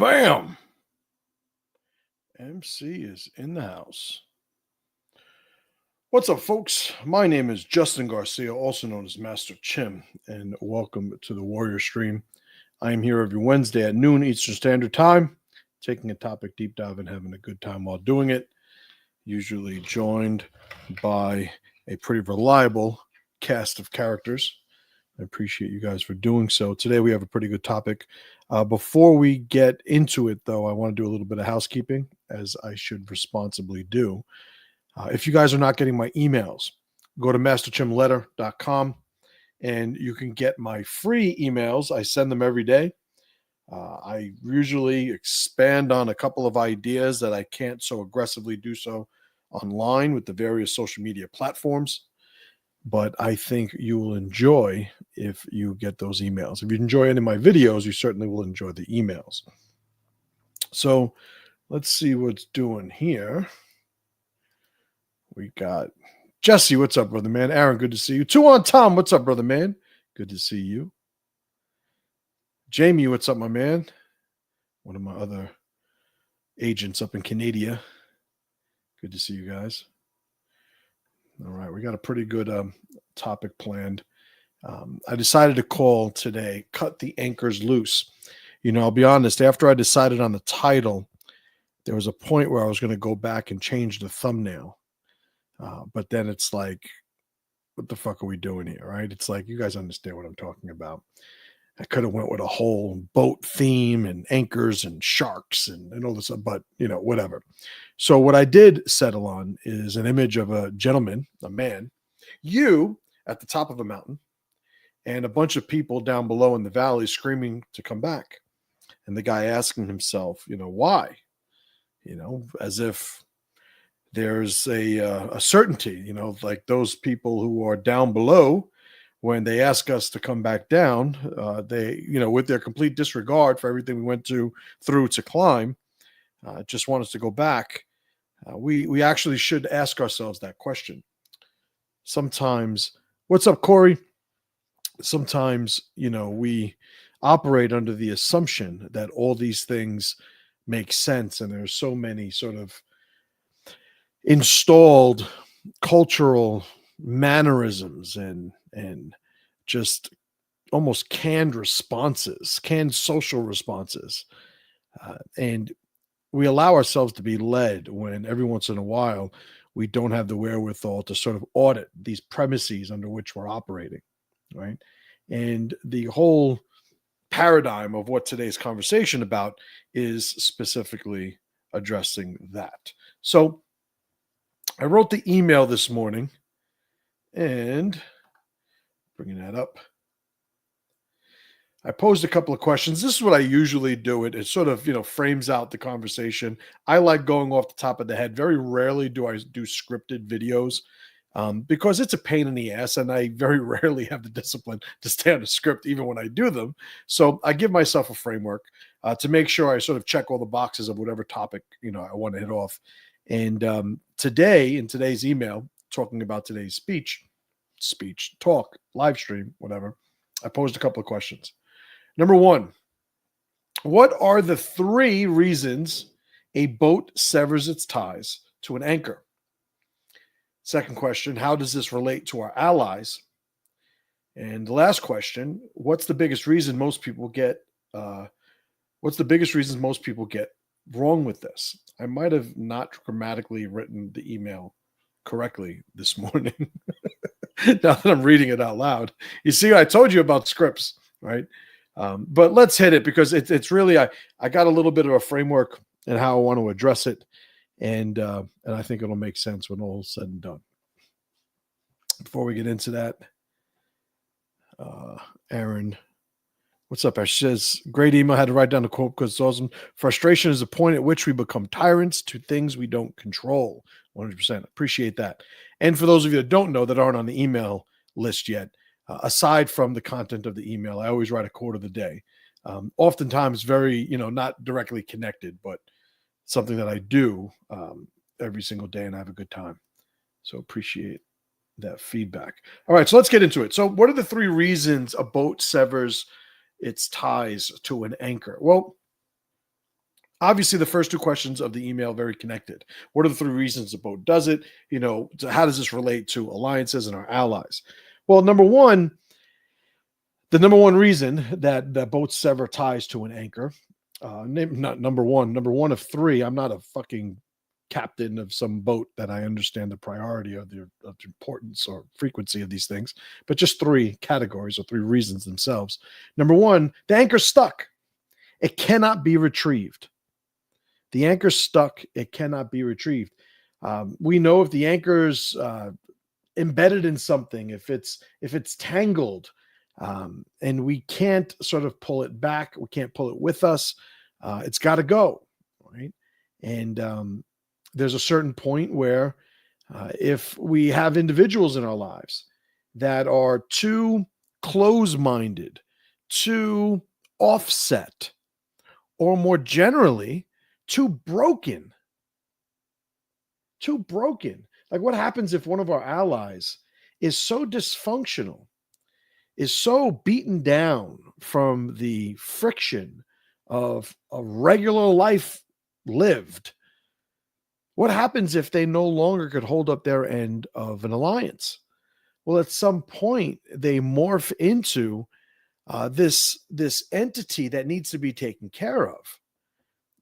Bam! MC is in the house. What's up, folks? My name is Justin Garcia, also known as Master Chim, and welcome to the Warrior Stream. I am here every Wednesday at noon Eastern Standard Time, taking a topic deep dive and having a good time while doing it. Usually joined by a pretty reliable cast of characters. I appreciate you guys for doing so. Today we have a pretty good topic. Before we get into it, though, I want to do a little bit of housekeeping, as I should responsibly do. If you guys are not getting my emails, go to masterchimletter.com and you can get my free emails. I send them every day. I usually expand on a couple of ideas that I can't so aggressively do so online with the various social media platforms. But I think you will enjoy if you get those emails. If you enjoy any of my videos, you certainly will enjoy the emails. So let's see what's doing here. We got Jesse. What's up, brother man? Aaron, good to see you. 2 on Tom. What's up, brother man? Good to see you. Jamie, what's up, my man? One of my other agents up in Canada. Good to see you guys. All right, we got a pretty good topic planned. I decided to call today, Cut the Anchors Loose. You know, I'll be honest, after I decided on the title, there was a point where I was going to go back and change the thumbnail. But then it's like, what the fuck are we doing here, right? It's like, you guys understand what I'm talking about. I could have went with a whole boat theme and anchors and sharks and all this, but, you know, whatever. So what I did settle on is an image of a gentleman, a man, you at the top of a mountain, and a bunch of people down below in the valley screaming to come back. And the guy asking himself, you know, why? You know, as if there's a certainty, you know, like those people who are down below, when they ask us to come back down, they, you know, with their complete disregard for everything we went through to climb, just want us to go back. We actually should ask ourselves that question. Sometimes, what's up, Corey? Sometimes, you know, we operate under the assumption that all these things make sense, and there's so many sort of installed cultural mannerisms and just almost canned responses, canned social responses. And we allow ourselves to be led when every once in a while we don't have the wherewithal to sort of audit these premises under which we're operating, right? And the whole paradigm of what today's conversation about is specifically addressing that. So I wrote the email this morning, and bringing that up, I posed a couple of questions. This is what I usually do. It sort of, you know, frames out the conversation. I like going off the top of the head. Very rarely do I do scripted videos because it's a pain in the ass, and I very rarely have the discipline to stay on a script even when I do them. So I give myself a framework to make sure I sort of check all the boxes of whatever topic, you know, I want to hit off. And today, in today's email, talking about today's talk, live stream, whatever, I posed a couple of questions. Number one, what are the 3 reasons a boat severs its ties to an anchor? Second question, how does this relate to our allies? And the last question, what's the biggest reason most people get wrong with this? I might have not grammatically written the email correctly this morning. Now that I'm reading it out loud. You see, I told you about scripts, right? But let's hit it, because it's really, I got a little bit of a framework and how I want to address it. And I think it'll make sense when all is said and done. Before we get into that, Aaron, what's up? Ash says, great email. I had to write down the quote because it's awesome. Frustration is the point at which we become tyrants to things we don't control. 100%. Appreciate that. And for those of you that don't know, that aren't on the email list yet, aside from the content of the email, I always write a quote of the day. Oftentimes very, you know, not directly connected, but something that I do every single day, and I have a good time. So appreciate that feedback. All right, so let's get into it. So what are the 3 reasons a boat severs its ties to an anchor? Well, Obviously, the first two questions of the email very connected. What are the 3 reasons the boat does it? How does this relate to alliances and our allies? Well, the number one reason that boats sever ties to an anchor, not number one of 3. I'm not a fucking captain of some boat that I understand the priority of the importance or frequency of these things, but just 3 categories or 3 reasons themselves. Number 1, the anchor's stuck. It cannot be retrieved. The anchor's stuck. It cannot be retrieved. We know if the anchor's embedded in something, if it's tangled, and we can't sort of pull it back, we can't pull it with us. It's got to go, right? And there's a certain point where if we have individuals in our lives that are too close-minded, too offset, or more generally, too broken. Like, what happens if one of our allies is so dysfunctional, is so beaten down from the friction of a regular life lived? What happens if they no longer could hold up their end of an alliance? Well, at some point, they morph into this entity that needs to be taken care of.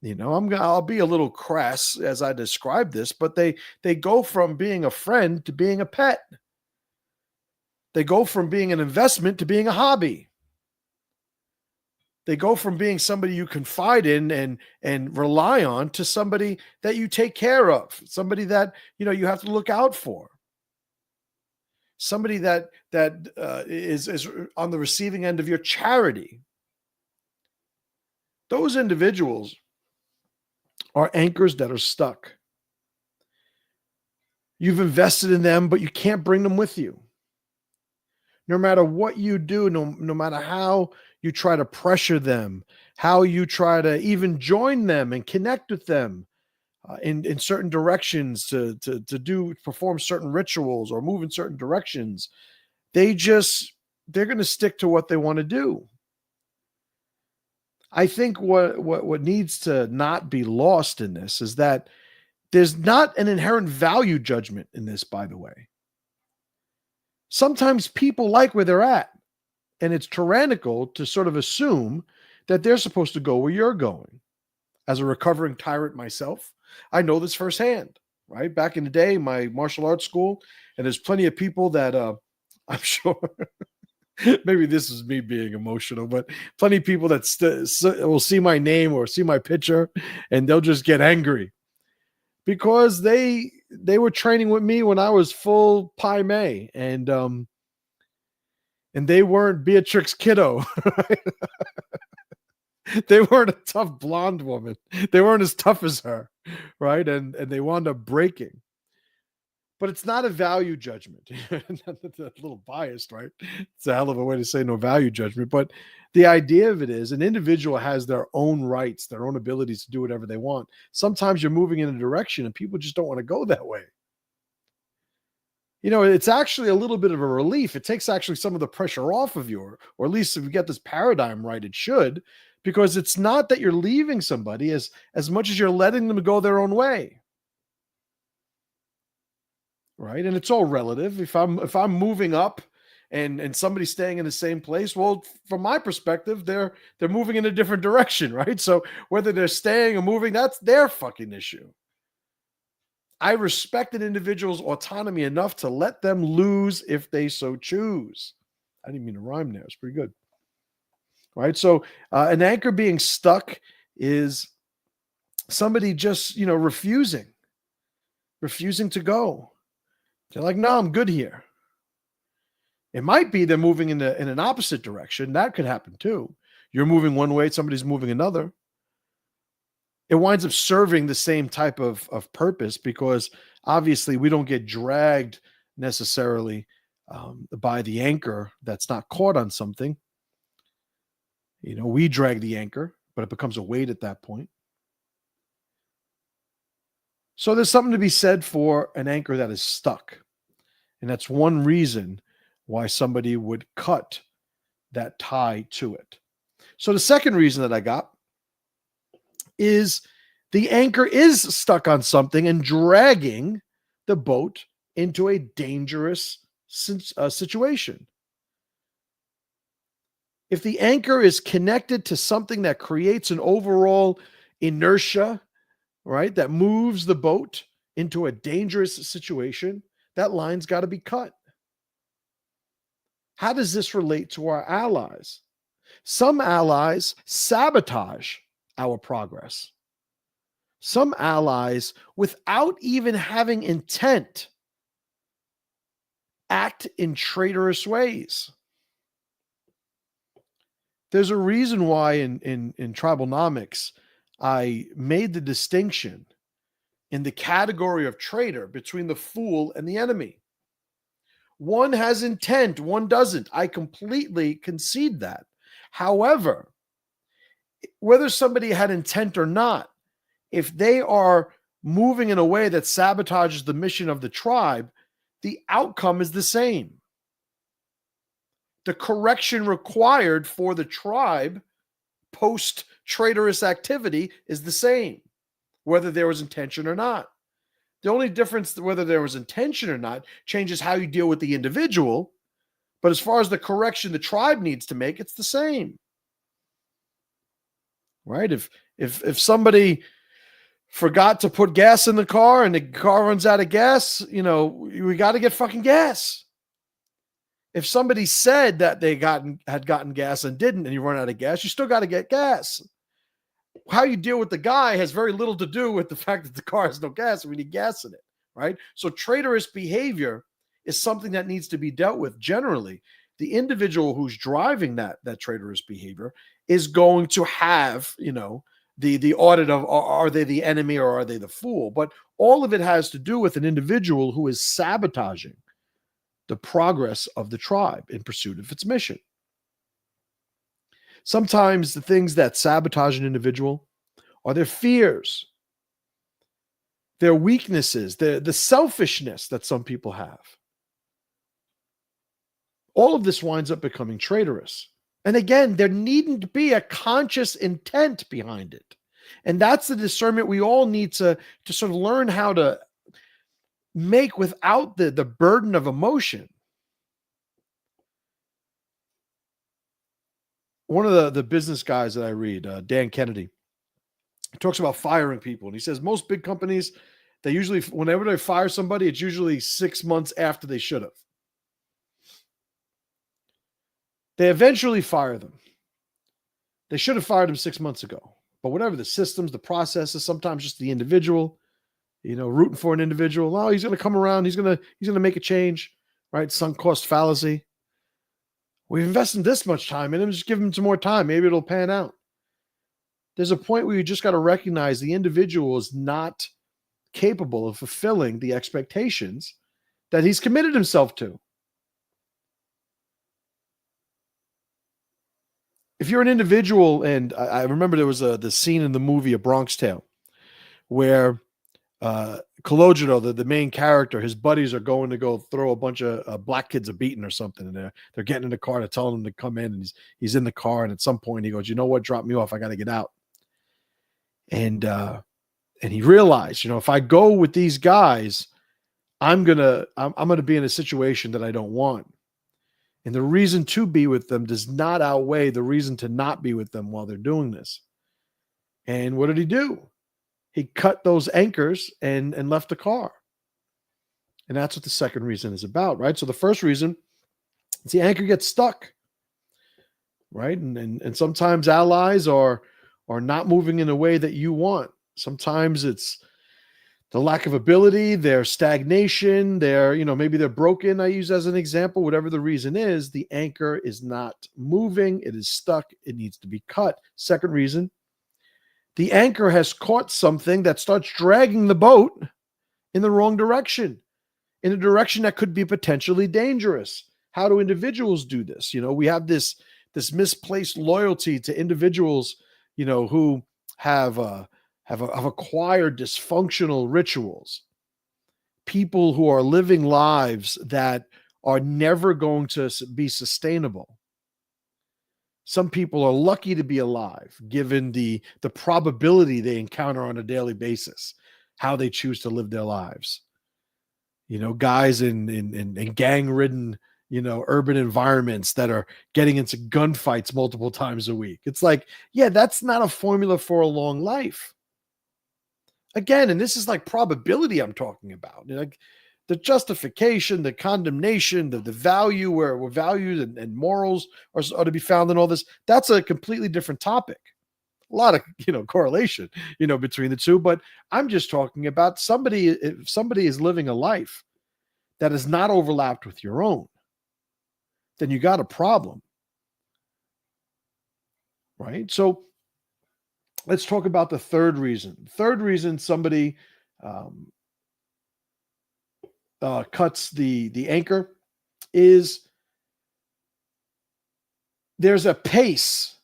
I'll be a little crass as I describe this, but they go from being a friend to being a pet. They go from being an investment to being a hobby. They go from being somebody you confide in and rely on to somebody that you take care of, somebody that you have to look out for, somebody that is on the receiving end of your charity. Those individuals are anchors that are stuck. You've invested in them, but you can't bring them with you. No matter what you do, no matter how you try to pressure them, how you try to even join them and connect with them in certain directions to perform certain rituals or move in certain directions, they're going to stick to what they want to do. I think what needs to not be lost in this is that there's not an inherent value judgment in this, by the way. Sometimes people like where they're at, and it's tyrannical to sort of assume that they're supposed to go where you're going. As a recovering tyrant myself, I know this firsthand, right? Back in the day, my martial arts school, and there's plenty of people that I'm sure maybe this is me being emotional, but plenty of people that will see my name or see my picture and they'll just get angry because they were training with me when I was full Pai Mei, and they weren't Beatrix Kiddo. They weren't a tough blonde woman. They weren't as tough as her, right? And they wound up breaking. But it's not a value judgment. That's a little biased, right? It's a hell of a way to say no value judgment. But the idea of it is an individual has their own rights, their own abilities to do whatever they want. Sometimes you're moving in a direction and people just don't want to go that way. It's actually a little bit of a relief. It takes actually some of the pressure off of you, or at least if you get this paradigm right, it should, because it's not that you're leaving somebody as much as you're letting them go their own way. Right. And it's all relative. If I'm moving up and somebody's staying in the same place, well, from my perspective, they're moving in a different direction, right? So whether they're staying or moving, that's their fucking issue. I respect an individual's autonomy enough to let them lose if they so choose. I didn't mean to rhyme there. It's pretty good. Right. So an anchor being stuck is somebody just, refusing to go. They're like, no, I'm good here. It might be they're moving in an opposite direction. That could happen too. You're moving one way, somebody's moving another. It winds up serving the same type of purpose, because obviously we don't get dragged necessarily by the anchor that's not caught on something. We drag the anchor, but it becomes a weight at that point. So there's something to be said for an anchor that is stuck. And that's one reason why somebody would cut that tie to it. So the second reason that I got is the anchor is stuck on something and dragging the boat into a dangerous situation. If the anchor is connected to something that creates an overall inertia, right, that moves the boat into a dangerous situation, that line's got to be cut. How does this relate to our allies? Some allies sabotage our progress. Some allies, without even having intent, act in traitorous ways. There's a reason why in TRIBALNOMICS, I made the distinction in the category of traitor between the fool and the enemy. One has intent, one doesn't. I completely concede that. However, whether somebody had intent or not, if they are moving in a way that sabotages the mission of the tribe, the outcome is the same. The correction required for the tribe post traitorous activity is the same, whether there was intention or not. The only difference, whether there was intention or not, changes how you deal with the individual. But as far as the correction the tribe needs to make, it's the same. Right? If somebody forgot to put gas in the car and the car runs out of gas, we got to get fucking gas. If somebody said that they had gotten gas and didn't, and you run out of gas, you still got to get gas. How you deal with the guy has very little to do with the fact that the car has no gas and we need gas in it, right? So traitorous behavior is something that needs to be dealt with generally. The individual who's driving that traitorous behavior is going to have, the audit of, are they the enemy or are they the fool? But all of it has to do with an individual who is sabotaging the progress of the tribe in pursuit of its mission. Sometimes the things that sabotage an individual are their fears, their weaknesses, the selfishness that some people have. All of this winds up becoming traitorous. And again, there needn't be a conscious intent behind it. And that's the discernment we all need to sort of learn how to make without the burden of emotion. One of the business guys that I read, Dan Kennedy, he talks about firing people. And he says most big companies, they usually, whenever they fire somebody, it's usually 6 months after they should have. They eventually fire them. They should have fired him 6 months ago. But whatever the systems, the processes, sometimes just the individual, rooting for an individual. Oh, he's going to come around. He's going to make a change, right? Sunk cost fallacy. We've invested this much time in him. Just give him some more time. Maybe it'll pan out. There's a point where you just got to recognize the individual is not capable of fulfilling the expectations that he's committed himself to. If you're an individual, and I remember there was the scene in the movie A Bronx Tale where Cologero, the main character, his buddies are going to go throw a bunch of black kids a beating or something, and they're getting in the car to tell him to come in, and he's in the car, and at some point he goes, "You know what? Drop me off. I got to get out." And he realized, if I go with these guys, I'm gonna be in a situation that I don't want. And the reason to be with them does not outweigh the reason to not be with them while they're doing this. And what did he do? He cut those anchors and left the car. And that's what the second reason is about, right? So the first reason is the anchor gets stuck, right? And sometimes allies are not moving in a way that you want. Sometimes it's the lack of ability, their stagnation, maybe they're broken, I use as an example. Whatever the reason is, the anchor is not moving. It is stuck. It needs to be cut. Second reason, the anchor has caught something that starts dragging the boat in the wrong direction, in a direction that could be potentially dangerous. How do individuals do this? We have this misplaced loyalty to individuals, who have acquired dysfunctional rituals, people who are living lives that are never going to be sustainable. Some people are lucky to be alive, given the probability they encounter on a daily basis, how they choose to live their lives. Guys in gang-ridden, urban environments that are getting into gunfights multiple times a week. It's like, yeah, that's not a formula for a long life. Again, and this is like probability I'm talking about. Like the justification, the condemnation, the value where values and morals are to be found in all this. That's a completely different topic. A lot of correlation between the two, but I'm just talking about if somebody is living a life that is not overlapped with your own, then you got a problem, right? So let's talk about the third reason. Third reason somebody cuts the anchor is there's a pace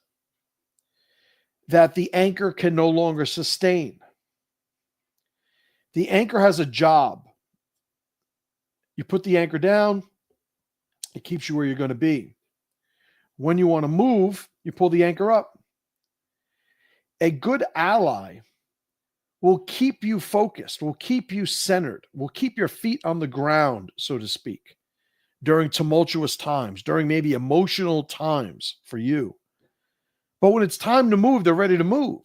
that the anchor can no longer sustain. The anchor has a job. You put the anchor down, it keeps you where you're going to be. When you want to move, you pull the anchor up. A good ally will keep you focused, will keep you centered, will keep your feet on the ground, so to speak, during tumultuous times, during maybe emotional times for you. But when it's time to move, they're ready to move.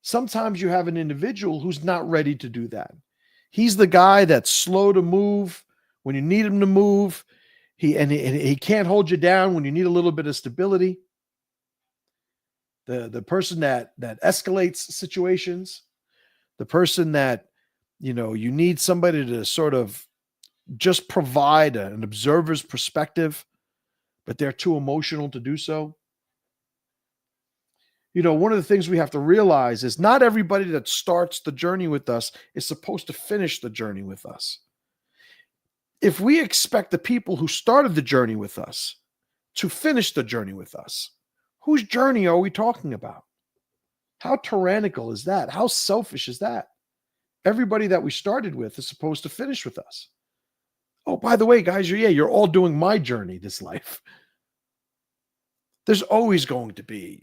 Sometimes you have an individual who's not ready to do that. He's the guy that's slow to move when you need him to move. He can't hold you down when you need a little bit of stability. The person that escalates situations, the person that you need somebody to sort of just provide an observer's perspective, but they're too emotional to do so. One of the things we have to realize is not everybody that starts the journey with us is supposed to finish the journey with us. If we expect the people who started the journey with us to finish the journey with us, whose journey are we talking about? How tyrannical is that? How selfish is that? Everybody that we started with is supposed to finish with us. Oh, by the way, guys, you're all doing my journey this life. There's always going to be,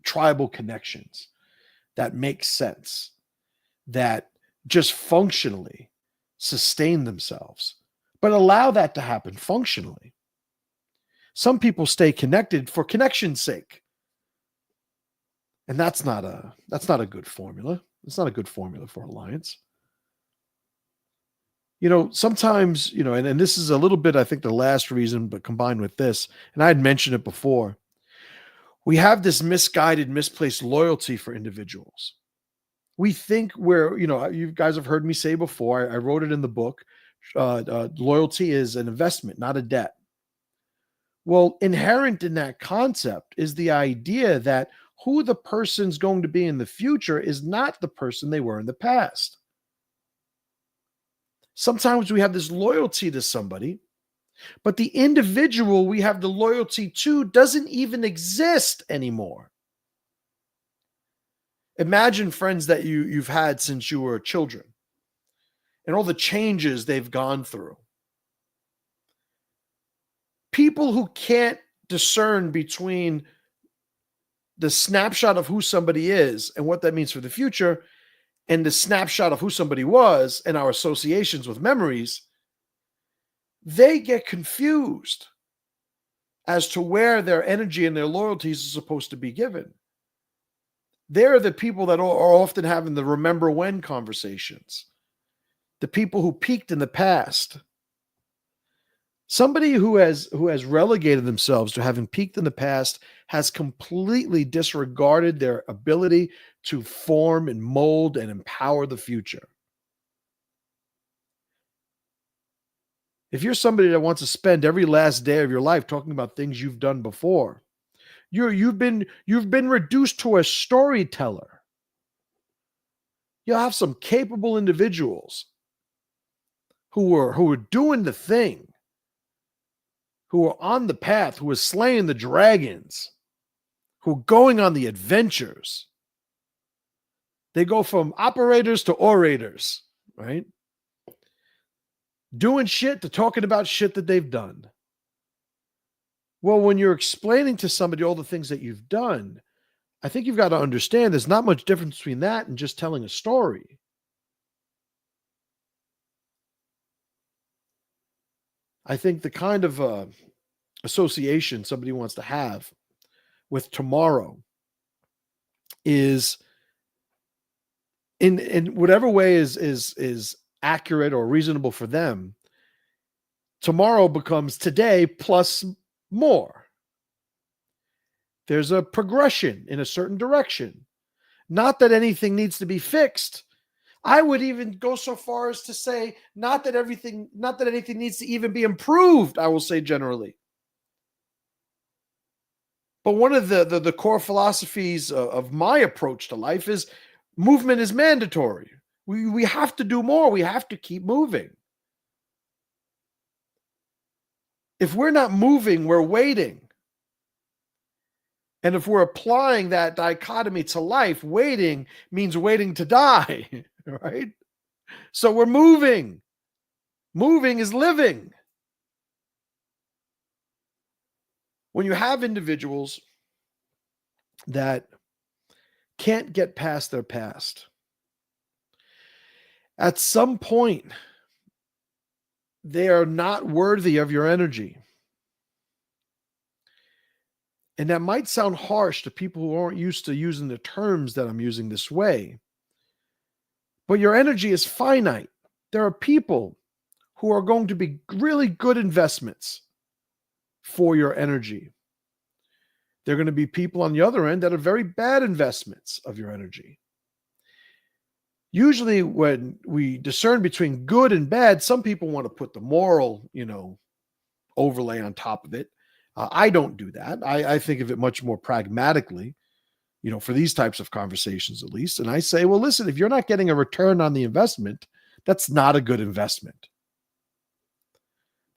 tribal connections that make sense, that just functionally sustain themselves, but allow that to happen functionally. Some people stay connected for connection's sake. And that's not a good formula. It's not a good formula for alliance. Sometimes, and this is a little bit, I think, the last reason, but combined with this, and I had mentioned it before, we have this misguided, misplaced loyalty for individuals. We think you guys have heard me say before, I wrote it in the book, loyalty is an investment, not a debt. Well, inherent in that concept is the idea that who the person's going to be in the future is not the person they were in the past. Sometimes we have this loyalty to somebody, but the individual we have the loyalty to doesn't even exist anymore. Imagine friends that you've had since you were children and all the changes they've gone through. People who can't discern between the snapshot of who somebody is and what that means for the future and the snapshot of who somebody was and our associations with memories, they get confused as to where their energy and their loyalties are supposed to be given. They're the people that are often having the remember when conversations, the people who peaked in the past. Somebody who has relegated themselves to having peaked in the past has completely disregarded their ability to form and mold and empower the future. If you're somebody that wants to spend every last day of your life talking about things you've done before, you've been reduced to a storyteller. You'll have some capable individuals who are doing the thing, who are on the path, who are slaying the dragons, who are going on the adventures. They go from operators to orators, right? Doing shit to talking about shit that they've done. Well, when you're explaining to somebody all the things that you've done, I think you've got to understand there's not much difference between that and just telling a story. I think the kind of association somebody wants to have with tomorrow is in whatever way is accurate or reasonable for them. Tomorrow becomes today plus more. There's a progression in a certain direction. Not that anything needs to be fixed. I would even go so far as to say not that anything needs to even be improved, I will say generally. But one of the core philosophies of my approach to life is movement is mandatory. We have to do more. We have to keep moving. If we're not moving, we're waiting. And if we're applying that dichotomy to life, waiting means waiting to die, right? So we're moving. Moving is living. When you have individuals that can't get past their past, at some point, they are not worthy of your energy. And that might sound harsh to people who aren't used to using the terms that I'm using this way. But your energy is finite. There are people who are going to be really good investments for your energy. There are going to be people on the other end that are very bad investments of your energy. Usually when we discern between good and bad, some people want to put the moral, overlay on top of it. I don't do that. I think of it much more pragmatically, for these types of conversations at least. And I say, well, listen, if you're not getting a return on the investment, that's not a good investment.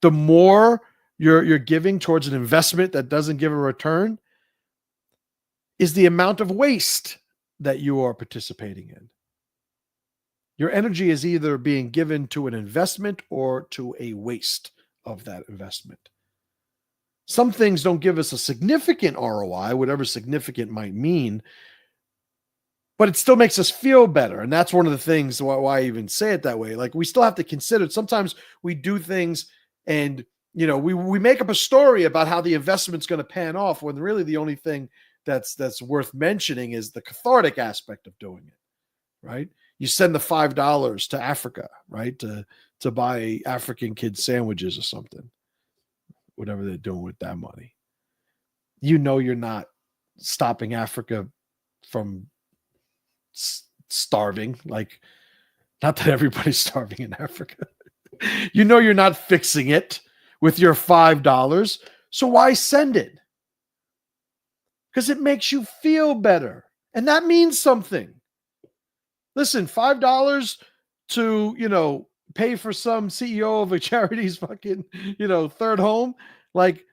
The more you're giving towards an investment that doesn't give a return is the amount of waste that you are participating in. Your energy is either being given to an investment or to a waste of that investment. Some things don't give us a significant ROI, whatever significant might mean, but it still makes us feel better. And that's one of the things why I even say it that way. Like, we still have to consider, sometimes we do things and, we make up a story about how the investment's going to pan off when really the only thing that's worth mentioning is the cathartic aspect of doing it, right? You send the $5 to Africa, right? To buy African kids sandwiches or something, whatever they're doing with that money. You're not stopping Africa from starving. Like, not that everybody's starving in Africa. You're not fixing it with your $5. So why send it? Because it makes you feel better. And that means something. Listen, $5 to, pay for some CEO of a charity's fucking, third home. Like,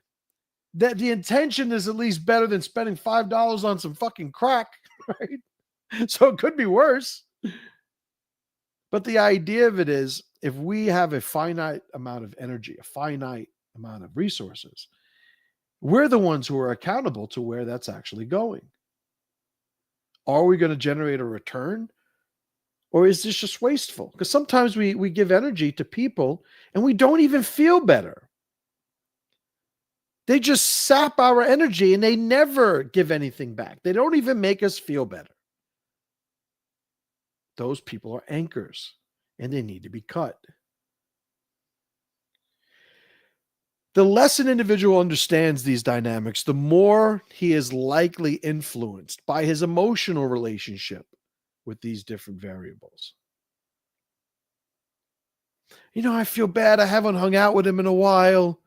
that the intention is at least better than spending $5 on some fucking crack, right? So it could be worse. But the idea of it is, if we have a finite amount of energy, a finite amount of resources, we're the ones who are accountable to where that's actually going. Are we going to generate a return? Or is this just wasteful? Because sometimes we give energy to people and we don't even feel better. They just sap our energy and they never give anything back. They don't even make us feel better. Those people are anchors and they need to be cut. The less an individual understands these dynamics, the more he is likely influenced by his emotional relationship with these different variables. I feel bad. I haven't hung out with him in a while.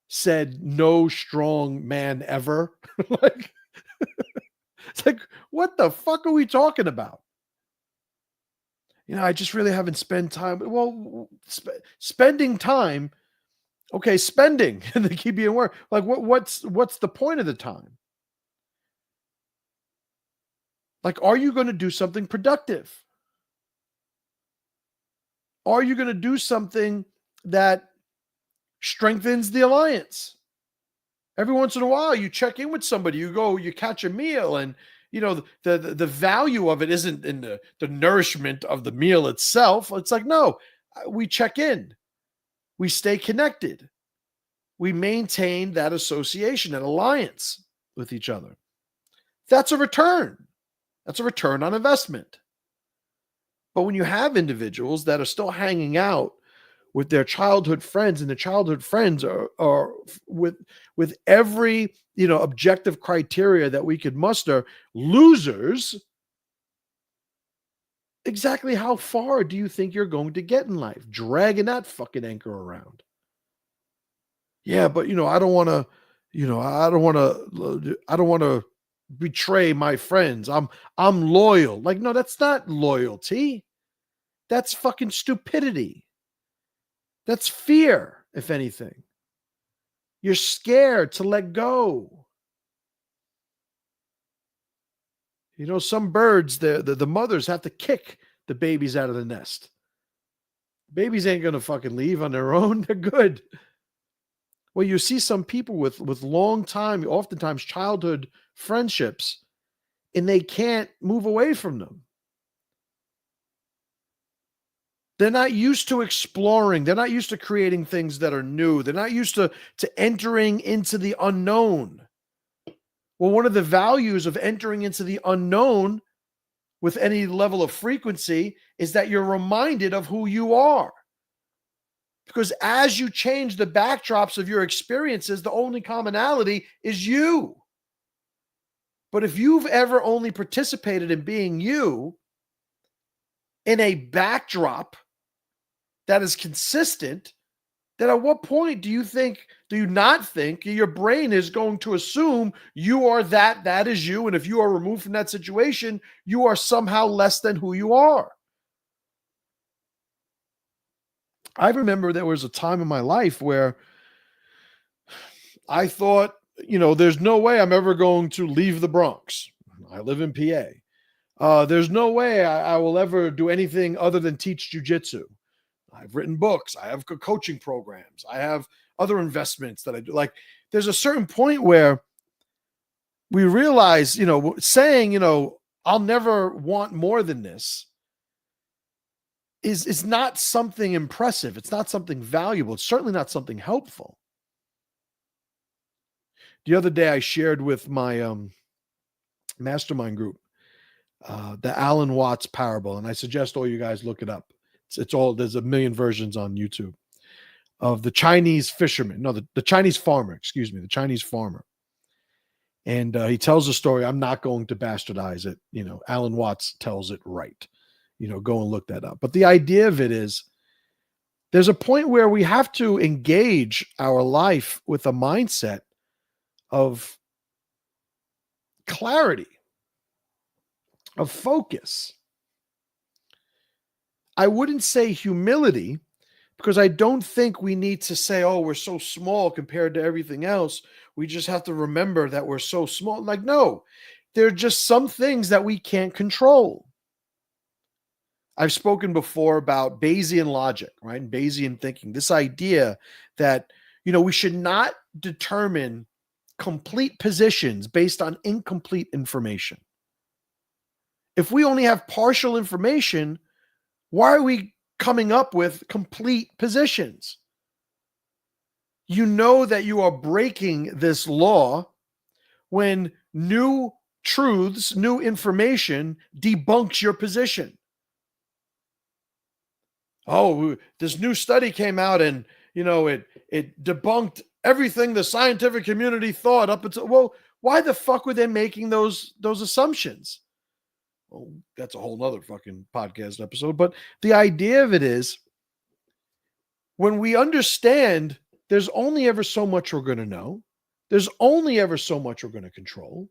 Said no strong man ever. It's like, what the fuck are we talking about? I just really haven't spent time. Well, spending time. Okay, spending, and they keep being work. Like, what's the point of the time? Like, are you going to do something productive? Are you going to do something that strengthens the alliance? Every once in a while, you check in with somebody, you catch a meal, and the value of it isn't in the nourishment of the meal itself. It's like, no, we check in, we stay connected, we maintain that association, that alliance with each other. That's a return. That's a return on investment. But when you have individuals that are still hanging out with their childhood friends, and the childhood friends are with every objective criteria that we could muster, losers, exactly how far do you think you're going to get in life, dragging that fucking anchor around? Yeah, but I don't want to, I don't want to betray my friends. I'm loyal. Like, no, that's not loyalty. That's fucking stupidity. That's fear, if anything. You're scared to let go. Some birds, the mothers have to kick the babies out of the nest. Babies ain't going to fucking leave on their own. They're good. Well, you see some people with long time, oftentimes childhood friendships, and they can't move away from them. They're not used to exploring. They're not used to creating things that are new. They're not used to entering into the unknown. Well, one of the values of entering into the unknown with any level of frequency is that you're reminded of who you are. Because as you change the backdrops of your experiences, the only commonality is you. But if you've ever only participated in being you in a backdrop that is consistent, then at what point do you not think your brain is going to assume you are that is you, and if you are removed from that situation, you are somehow less than who you are? I remember there was a time in my life where I thought, there's no way I'm ever going to leave the Bronx. I live in PA. There's no way I will ever do anything other than teach jujitsu. I've written books. I have coaching programs. I have other investments that I do. Like, there's a certain point where we realize, saying, I'll never want more than this is not something impressive. It's not something valuable. It's certainly not something helpful. The other day I shared with my mastermind group the Alan Watts parable, and I suggest all you guys look it up. It's all, there's a million versions on YouTube of the Chinese fisherman. No, the Chinese farmer, excuse me, the Chinese farmer. And he tells a story. I'm not going to bastardize it. Alan Watts tells it right. Go and look that up. But the idea of it is there's a point where we have to engage our life with a mindset of clarity, of focus. I wouldn't say humility, because I don't think we need to say, oh, we're so small compared to everything else. We just have to remember that we're so small. Like, no, there are just some things that we can't control. I've spoken before about Bayesian logic, right? And Bayesian thinking, this idea that, we should not determine complete positions based on incomplete information. If we only have partial information, why are we coming up with complete positions? You know that you are breaking this law when new truths, new information debunks your position. Oh, this new study came out and, it debunked everything the scientific community thought up until, well, why the fuck were they making those assumptions? Well, that's a whole nother fucking podcast episode. But the idea of it is, when we understand there's only ever so much we're going to know, there's only ever so much we're going to control,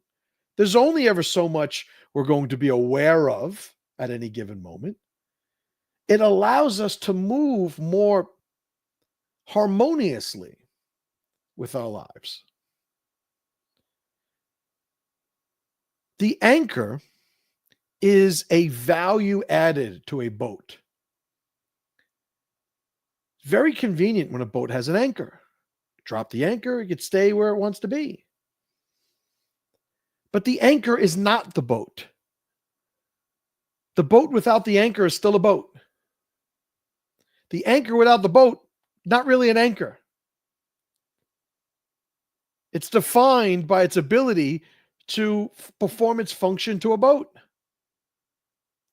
there's only ever so much we're going to be aware of at any given moment, it allows us to move more harmoniously with our lives. The anchor is a value added to a boat. Very convenient when a boat has an anchor. drop the anchor, it could stay where it wants to be. But the anchor is not the boat. The boat without the anchor is still a boat. The anchor without the boat, not really an anchor. It's defined by its ability to perform its function to a boat.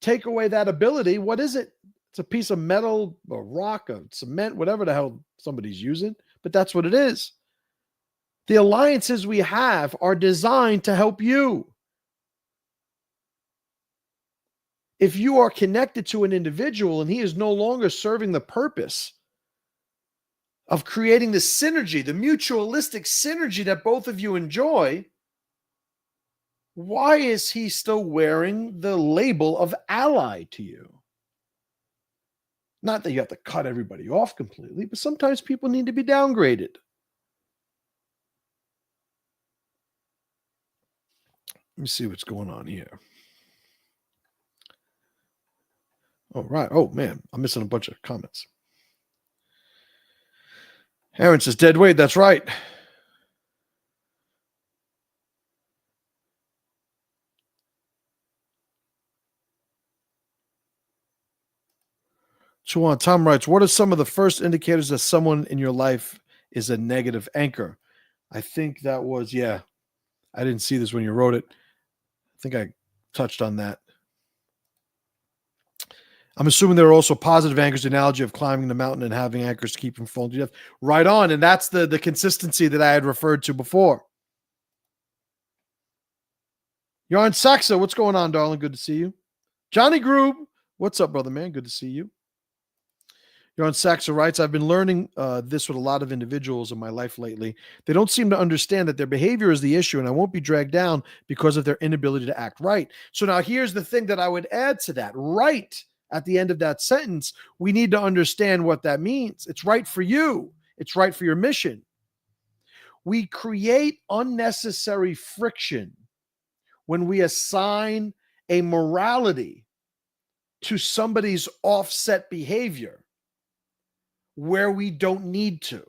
Take away that ability, what is it? It's a piece of metal, a rock, a cement, whatever the hell somebody's using, but that's what it is. The alliances we have are designed to help you. If you are connected to an individual and he is no longer serving the purpose of creating the synergy, the mutualistic synergy that both of you enjoy, why is he still wearing the label of ally to you? Not that you have to cut everybody off completely, but sometimes people need to be downgraded. Let me see what's going on here. All right. Oh, man, I'm missing a bunch of comments. Aaron says, dead weight. That's right. Chuan, Tom writes, what are some of the first indicators that someone in your life is a negative anchor? I think that was, I didn't see this when you wrote it. I think I touched on that. I'm assuming there are also positive anchors, the analogy of climbing the mountain and having anchors to keep from falling to death. Right on. And that's the consistency that I had referred to before. Yarn Saxa, what's going on, darling? Good to see you. Johnny Groob, what's up, brother, man? Good to see you. Yarn Saxa writes, I've been learning this with a lot of individuals in my life lately. They don't seem to understand that their behavior is the issue, and I won't be dragged down because of their inability to act right. So now here's the thing that I would add to that. Right at the end of that sentence, we need to understand what that means. It's right for you. It's right for your mission. We create unnecessary friction when we assign a morality to somebody's offset behavior where we don't need to.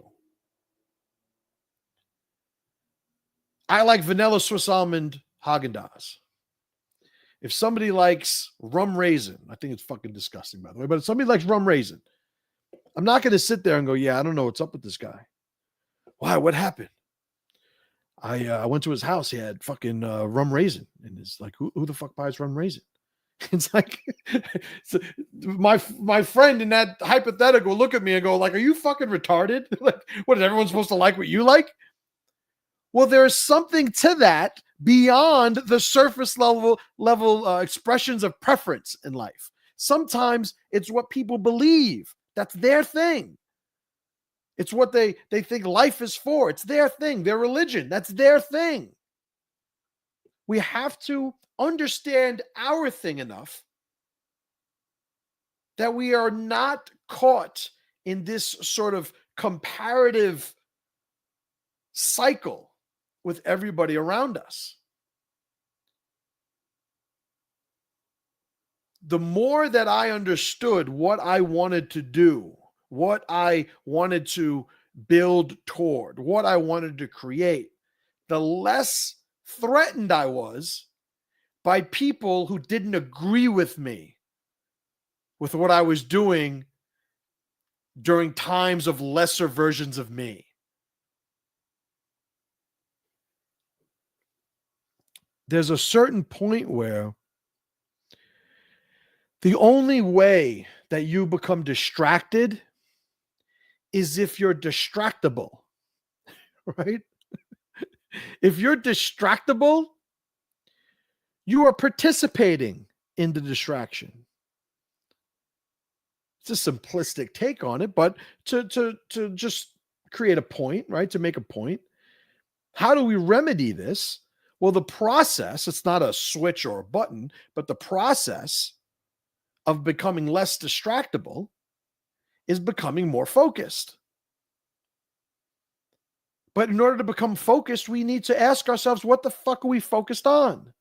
I like vanilla Swiss almond Haagen-Dazs. If somebody likes rum raisin, I think it's fucking disgusting, by the way, but if somebody likes rum raisin, I'm not going to sit there and go, I don't know what's up with this guy. Why? What happened? I went to his house. He had fucking rum raisin. And it's like, who the fuck buys rum raisin? It's like, my friend in that hypothetical look at me and go, like, are you fucking retarded? Like, what, is everyone supposed to like what you like? Well, there's something to that beyond the surface level expressions of preference in life. Sometimes it's what people believe. That's their thing. It's what they think life is for. It's their thing, their religion. That's their thing. We have to understand our thing enough that we are not caught in this sort of comparative cycle with everybody around us. The more that I understood what I wanted to do, what I wanted to build toward, what I wanted to create, the less threatened I was by people who didn't agree with me with what I was doing during times of lesser versions of me. There's a certain point where the only way that you become distracted is if you're distractible, right? If you're distractible, you are participating in the distraction. It's a simplistic take on it, but to just create a point, right? To make a point. How do we remedy this? Well, the process, it's not a switch or a button, but the process of becoming less distractible is becoming more focused. But in order to become focused, we need to ask ourselves, what the fuck are we focused on?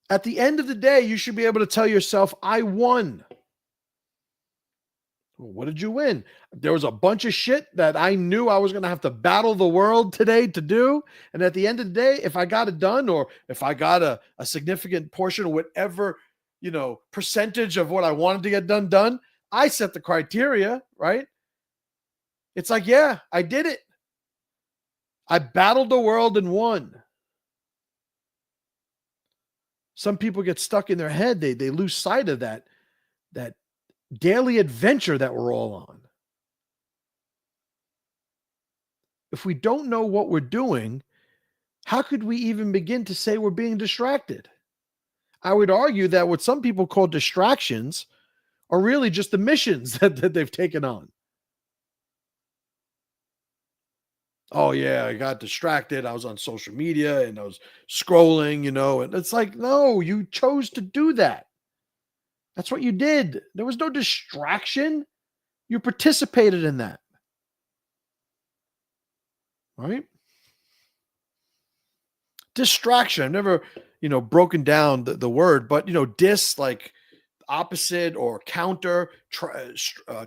At the end of the day, you should be able to tell yourself, I won. Well, what did you win? There was a bunch of shit that I knew I was going to have to battle the world today to do. And at the end of the day, if I got it done, or if I got a significant portion of whatever, percentage of what I wanted to get done, I set the criteria, right? It's like, yeah, I did it. I battled the world and won. Some people get stuck in their head. They lose sight of that daily adventure that we're all on. If we don't know what we're doing, how could we even begin to say we're being distracted? I would argue that what some people call distractions are really just the missions that they've taken on. Oh, yeah, I got distracted. I was on social media and I was scrolling, and it's like, no, you chose to do that. That's what you did. There was no distraction. You participated in that. Right? Distraction. I've never, broken down the word, but, like opposite or counter,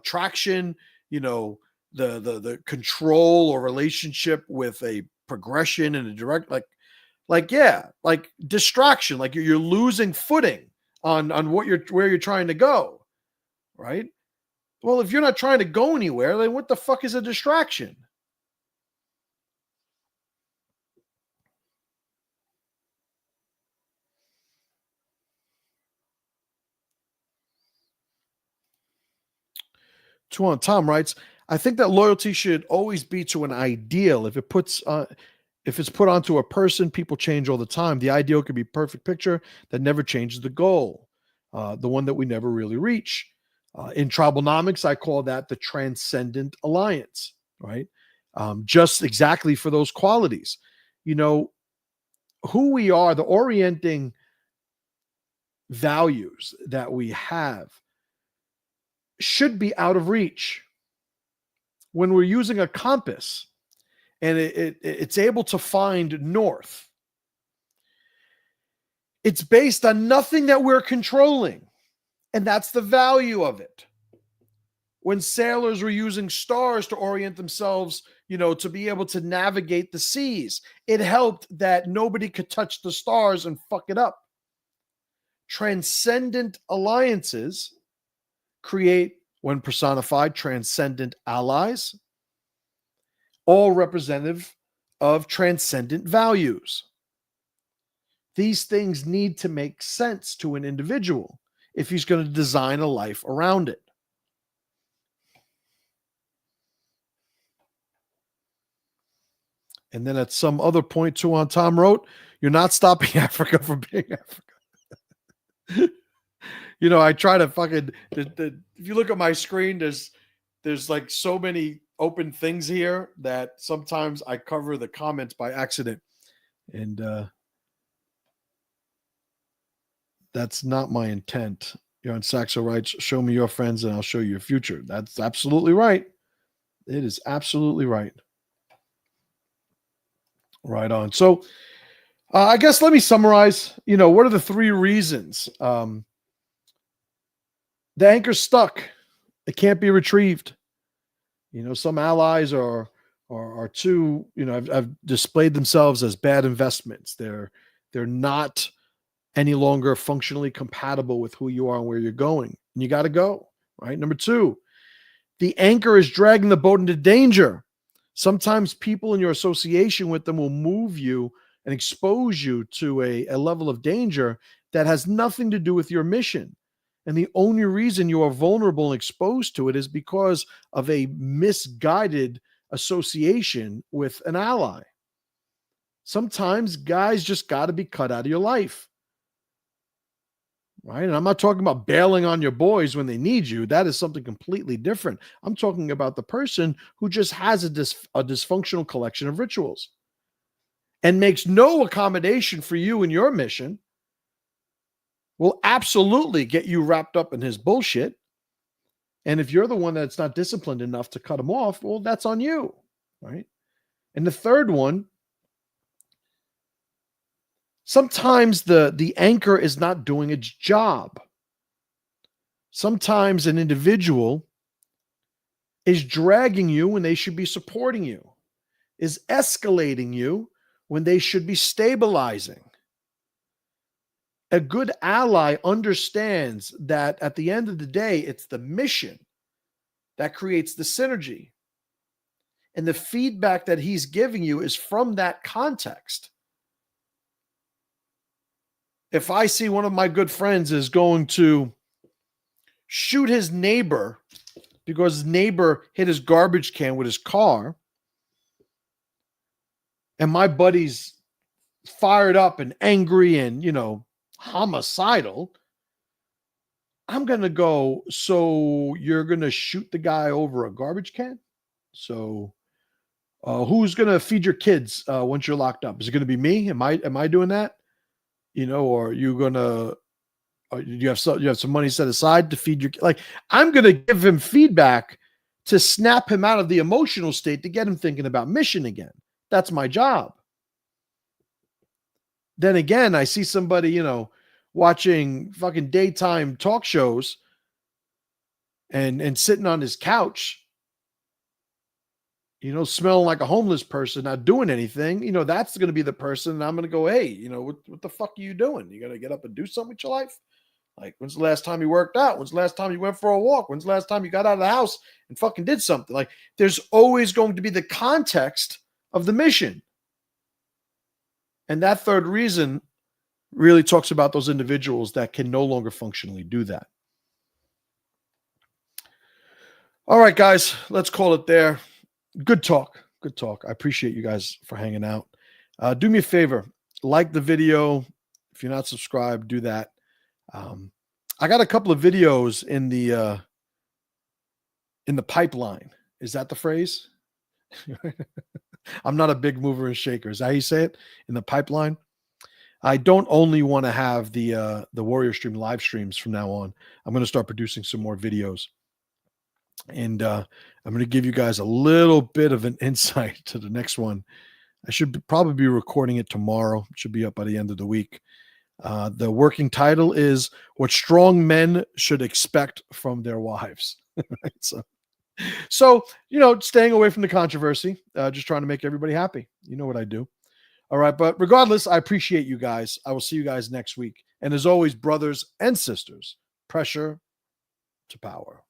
traction, the control or relationship with a progression and a direct, like distraction, like you're losing footing on where you're trying to go, right? Well, if you're not trying to go anywhere, then what the fuck is a distraction? Tom writes, I think that loyalty should always be to an ideal. If it's put onto a person, people change all the time. The ideal could be perfect picture that never changes the goal, the one that we never really reach. In TRIBALNOMICS, I call that the transcendent alliance, right? Just exactly for those qualities. Who we are, the orienting values that we have should be out of reach. When we're using a compass and it's able to find north, it's based on nothing that we're controlling. And that's the value of it. When sailors were using stars to orient themselves, to be able to navigate the seas, it helped that nobody could touch the stars and fuck it up. Transcendent alliances create, when personified, transcendent allies, all representative of transcendent values. These things need to make sense to an individual if he's going to design a life around it. And then at some other point, Tom wrote, you're not stopping Africa from being Africa. I try to fucking, if you look at my screen, there's like so many open things here that sometimes I cover the comments by accident. And that's not my intent. Aaron Saxo writes, show me your friends and I'll show you your future. That's absolutely right. It is absolutely right. Right on. So I guess let me summarize, what are the 3 reasons? The anchor's stuck. It can't be retrieved. Some allies are too, have displayed themselves as bad investments. They're not any longer functionally compatible with who you are and where you're going. And you got to go, right? Number 2, the anchor is dragging the boat into danger. Sometimes people in your association with them will move you and expose you to a level of danger that has nothing to do with your mission. And the only reason you are vulnerable and exposed to it is because of a misguided association with an ally. Sometimes guys just got to be cut out of your life. Right? And I'm not talking about bailing on your boys when they need you. That is something completely different. I'm talking about the person who just has a dysfunctional collection of rituals and makes no accommodation for you and your mission, will absolutely get you wrapped up in his bullshit. And if you're the one that's not disciplined enough to cut him off, well, that's on you, right? And the third one, sometimes the anchor is not doing its job. Sometimes an individual is dragging you when they should be supporting you, is escalating you when they should be stabilizing. A good ally understands that at the end of the day, it's the mission that creates the synergy. And the feedback that he's giving you is from that context. If I see one of my good friends is going to shoot his neighbor because his neighbor hit his garbage can with his car, and my buddy's fired up and angry and, homicidal, I'm going to go, so you're going to shoot the guy over a garbage can? So who's going to feed your kids once you're locked up? Is it going to be me? Am I doing that? Or are you going to, you have some money set aside to feed your kid? Like, I'm going to give him feedback to snap him out of the emotional state to get him thinking about mission again. That's my job. Then again, I see somebody, watching fucking daytime talk shows and sitting on his couch, smelling like a homeless person, not doing anything. That's going to be the person. And I'm going to go, hey, what the fuck are you doing? You got to get up and do something with your life? Like, when's the last time you worked out? When's the last time you went for a walk? When's the last time you got out of the house and fucking did something? Like, there's always going to be the context of the mission. And that third reason really talks about those individuals that can no longer functionally do that. All right, guys, let's call it there. Good talk. Good talk. I appreciate you guys for hanging out. Do me a favor, like the video. If you're not subscribed, do that. I got a couple of videos in the pipeline. Is that the phrase? I'm not a big mover and shaker. Is that how you say it? In the pipeline? I don't only want to have the Warrior Stream live streams from now on. I'm going to start producing some more videos. And I'm going to give you guys a little bit of an insight to the next one. I should probably be recording it tomorrow. It should be up by the end of the week. The working title is What Strong Men Should Expect from Their Wives. Right? So, staying away from the controversy, just trying to make everybody happy. You know what I do. All right. But regardless, I appreciate you guys. I will see you guys next week. And as always, brothers and sisters, pressure to power.